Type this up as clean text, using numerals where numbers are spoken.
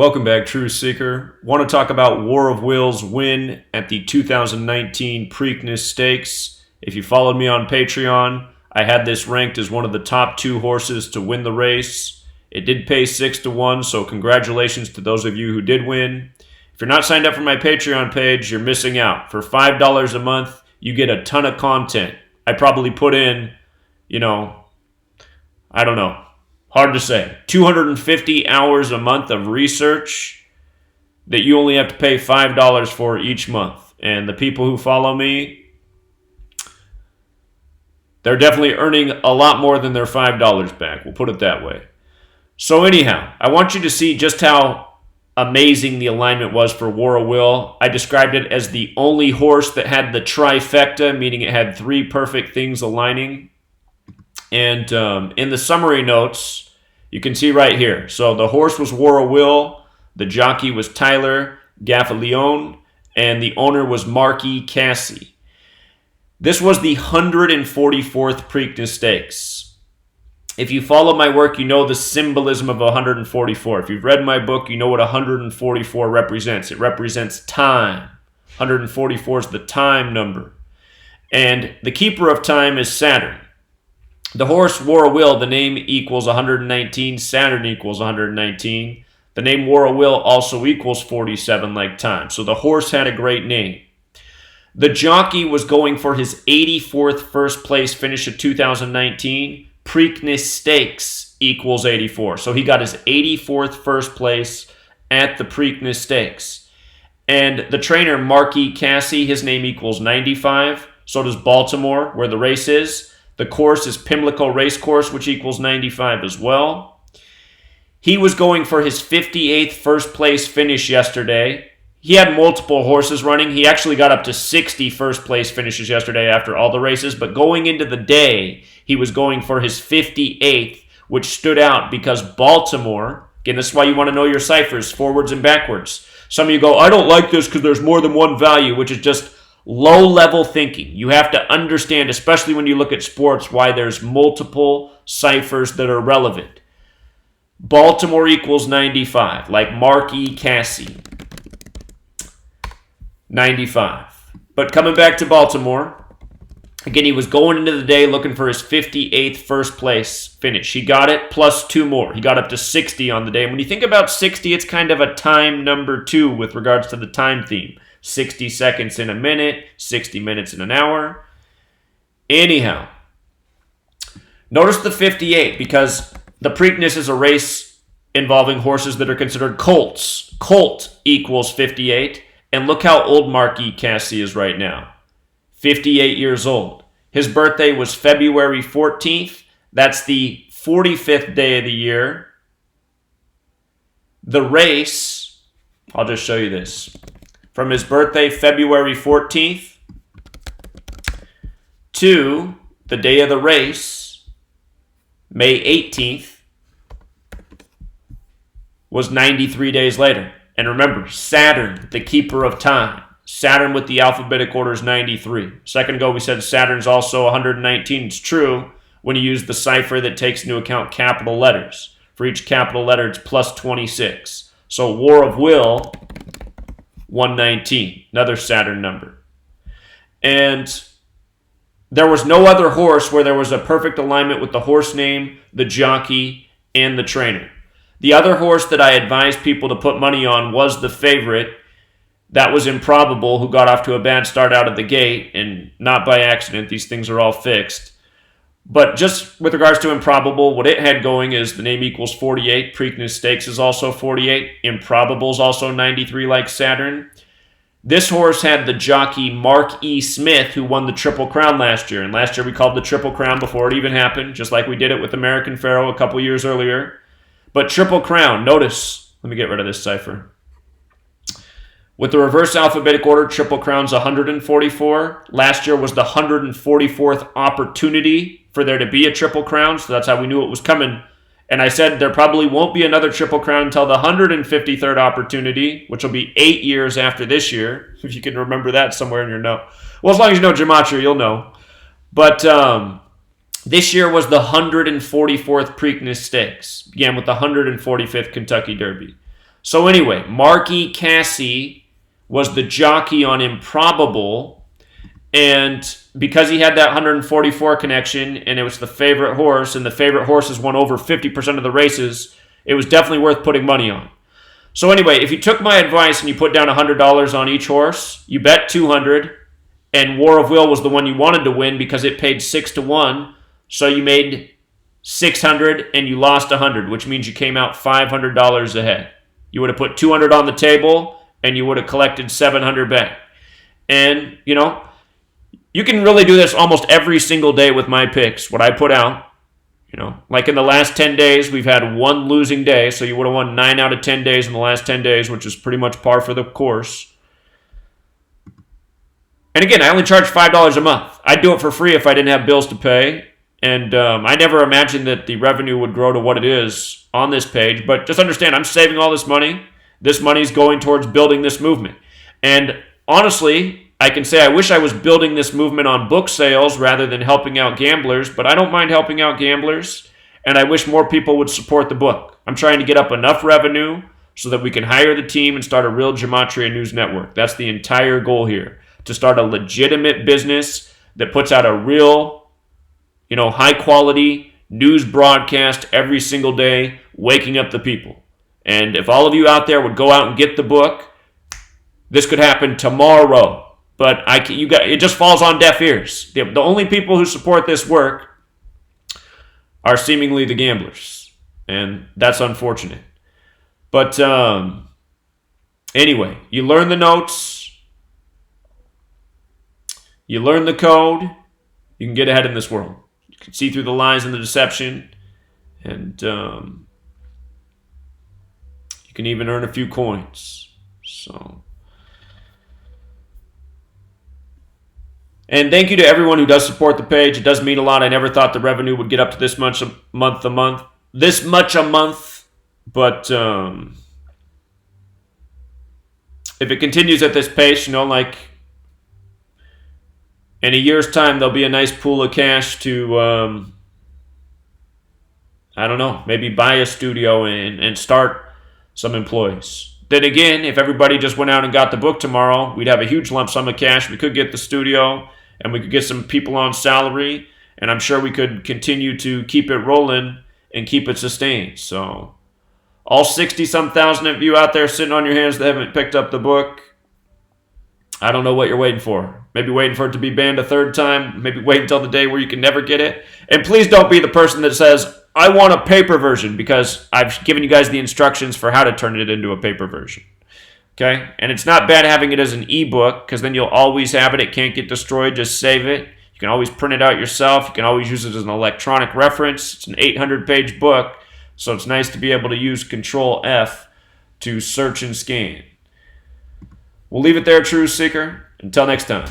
Welcome back, Truth Seeker. Want to talk about War of Will's win at the 2019 Preakness Stakes. If you followed me on Patreon, I had this ranked as one of the top 2 horses to win the race. It did pay 6-1, so congratulations to those of you who did win. If you're not signed up for my Patreon page, you're missing out. For $5 a month, you get a ton of content. I probably put in, I don't know. Hard to say. 250 hours a month of research that you only have to pay $5 for each month. And the people who follow me, they're definitely earning a lot more than their $5 back. We'll put it that way. So anyhow, I want you to see just how amazing the alignment was for War of Will. I described it as the only horse that had the trifecta, meaning it had 3 perfect things aligning. And in the summary notes, you can see right here. So the horse was War of Will, the jockey was Tyler Gaffalione, and the owner was Marky Cassie. This was the 144th Preakness Stakes. If you follow my work, you know the symbolism of 144. If you've read my book, you know what 144 represents. It represents time. 144 is the time number. And the keeper of time is Saturn. The horse War of Will, the name equals 119, Saturn equals 119. The name War of Will also equals 47 like time. So the horse had a great name. The jockey was going for his 84th first place finish of 2019. Preakness Stakes equals 84. So he got his 84th first place at the Preakness Stakes. And the trainer, Marky Cassie, his name equals 95. So does Baltimore, where the race is. The course is Pimlico Racecourse, which equals 95 as well. He was going for his 58th first place finish yesterday. He had multiple horses running. He actually got up to 60 first place finishes yesterday after all the races. But going into the day, he was going for his 58th, which stood out because Baltimore, again, this is why you want to know your ciphers, forwards and backwards. Some of you go, I don't like this because there's more than one value, which is just low-level thinking. You have to understand, especially when you look at sports, why there's multiple ciphers that are relevant. Baltimore equals 95, like Marky Cassie. 95. But coming back to Baltimore, again, he was going into the day looking for his 58th first place finish. He got it plus 2 more. He got up to 60 on the day. And when you think about 60, it's kind of a time number 2 with regards to the time theme. 60 seconds in a minute, 60 minutes in an hour. Anyhow, notice the 58 because the Preakness is a race involving horses that are considered colts. Colt equals 58. And look how old Marky Cassie is right now. 58 years old. His birthday was February 14th. That's the 45th day of the year. The race, I'll just show you this. From his birthday, February 14th, to the day of the race, May 18th, was 93 days later. And remember, Saturn, the keeper of time. Saturn with the alphabetic order is 93. A second ago, we said Saturn's also 119. It's true when you use the cipher that takes into account capital letters. For each capital letter, it's plus 26. So War of Will, 119, another Saturn number. And there was no other horse where there was a perfect alignment with the horse name, the jockey, and the trainer. The other horse that I advised people to put money on was the favorite. That was Improbable, who got off to a bad start out of the gate, and not by accident. These things are all fixed. But just with regards to Improbable, what it had going is the name equals 48. Preakness Stakes is also 48. Improbable is also 93 like Saturn. This horse had the jockey Mark E. Smith, who won the Triple Crown last year. And last year we called the Triple Crown before it even happened, just like we did it with American Pharoah a couple years earlier. But Triple Crown, notice, let me get rid of this cipher. With the reverse alphabetic order, Triple Crown's 144. Last year was the 144th opportunity for there to be a Triple Crown, so that's how we knew it was coming. And I said there probably won't be another Triple Crown until the 153rd opportunity, which will be 8 years after this year, if you can remember that somewhere in your note. Well, as long as you know Gematria, you'll know. But this year was the 144th Preakness Stakes, began with the 145th Kentucky Derby. So anyway, Marky Cassie was the jockey on Improbable, and because he had that 144 connection and it was the favorite horse, and the favorite horses won over 50% of the races, it was definitely worth putting money on. So anyway, if you took my advice and you put down $100 on each horse, you bet $200, and War of Will was the one you wanted to win because it paid 6-1, so you made $600 and you lost $100, which means you came out $500 ahead. You would have put $200 on the table and you would have collected $700 back. And, you know, you can really do this almost every single day with my picks, what I put out. You know, like in the last 10 days, we've had one losing day, so you would have won 9 out of 10 days in the last 10 days, which is pretty much par for the course. And again, I only charge $5 a month. I'd do it for free if I didn't have bills to pay. And I never imagined that the revenue would grow to what it is on this page. But just understand, I'm saving all this money. This money is going towards building this movement. And honestly, I can say I wish I was building this movement on book sales rather than helping out gamblers. But I don't mind helping out gamblers. And I wish more people would support the book. I'm trying to get up enough revenue so that we can hire the team and start a real Gematria News network. That's the entire goal here. To start a legitimate business that puts out a real, high quality news broadcast every single day, waking up the people. And if all of you out there would go out and get the book, this could happen tomorrow. But it just falls on deaf ears. The only people who support this work are seemingly the gamblers. And that's unfortunate. But anyway, you learn the notes. You learn the code, you can get ahead in this world. You can see through the lies and the deception, and you can even earn a few coins. And thank you to everyone who does support the page. It does mean a lot. I never thought the revenue would get up to this much a month. But if it continues at this pace, in a year's time, there'll be a nice pool of cash to, maybe buy a studio and start some employees. Then again, if everybody just went out and got the book tomorrow, we'd have a huge lump sum of cash. We could get the studio, and we could get some people on salary, and I'm sure we could continue to keep it rolling and keep it sustained. So all 60-some thousand of you out there sitting on your hands that haven't picked up the book, I don't know what you're waiting for. Maybe waiting for it to be banned a third time. Maybe wait until the day where you can never get it. And please don't be the person that says, I want a paper version, because I've given you guys the instructions for how to turn it into a paper version. Okay? And it's not bad having it as an ebook, because then you'll always have it. It can't get destroyed. Just save it. You can always print it out yourself. You can always use it as an electronic reference. It's an 800-page book, so it's nice to be able to use Control F to search and scan. We'll leave it there, Truth Seeker. Until next time.